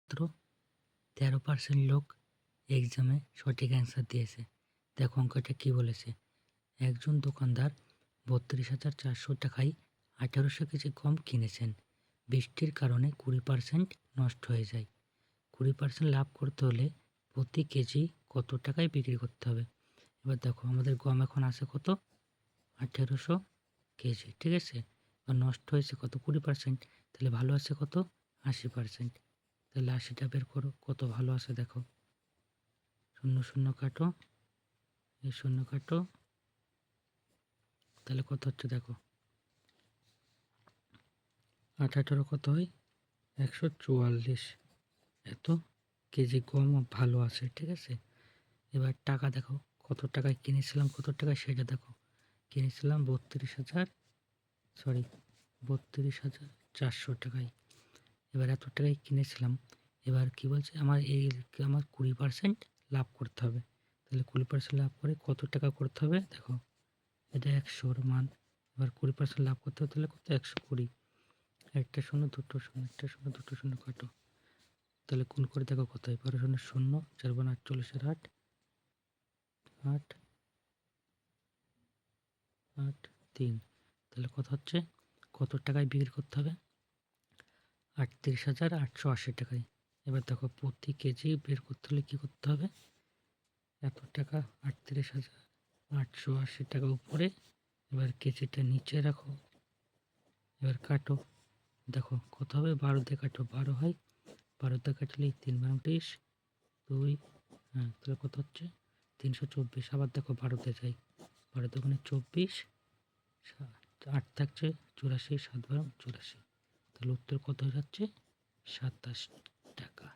মাত্র 13% লোক এক্সামে সঠিক অ্যান্সার দিয়েছে। দেখো অঙ্কটা কী বলেছে। একজন দোকানদার 32,400 টাকায় 1800 কেজি গম কিনেছেন। বৃষ্টির কারণে 20% নষ্ট হয়ে যায়। 20% লাভ করতে হলে প্রতি কেজি কত টাকায় বিক্রি করতে হবে? এবার দেখো আমাদের গম এখন আছে কত? 1800 কেজি, ঠিক আছে। এবার নষ্ট হয়েছে কত? 20%। তাহলে ভালো আছে কত? 80%। তাহলে 80টা বের করো, কত ভালো আছে দেখো। শূন্য শূন্য কাটো, এই শূন্য কাটো, তাহলে কত হচ্ছে দেখো। 8 কত হয়? 144। এত কেজি গম ভালো আছে, ঠিক আছে। এবার টাকা দেখো, কত টাকায় কিনেছিলাম, কত টাকায় সেটা দেখো। কিনেছিলাম 32,400 টাকায়। এবার এত টাকায় কিনেছিলাম। এবার কি বলছে, আমার 20% লাভ করতে হবে। তাহলে 20% লাভ করে কত টাকা করতে হবে দেখো। এটা 100-র মান। এবার 20% লাভ করতে হবে, তাহলে কত? 120। একটা শূন্য, দুটো শূন্য, একটা শূন্য, দুটো শূন্য কাটো, তাহলে গুণ করে দেখো কত হয়। 12 শূন্য শূন্য, 4 48, 8 8 8 3। তাহলে কত হচ্ছে? কত টাকায় বিক্রি করতে হবে? 38,880 টাকায়। এবার দেখো প্রতি কেজি বের করতে হলে কী করতে হবে? এত টাকা, 38,880 টাকা উপরে, এবার কেজিটা নিচে রাখো। এবার কাটো, দেখো কত হবে। 12 দিয়ে কাটো, 12 হয়। 12 দিয়ে কাটলে 3 2, হ্যাঁ, তাহলে কত হচ্ছে? 324। আবার দেখো 12তে যাই, 12 দোকানে 24, 8 থাকছে 84, 7 12 84। তাহলে উত্তর কত হয়ে যাচ্ছে? 27 টাকা।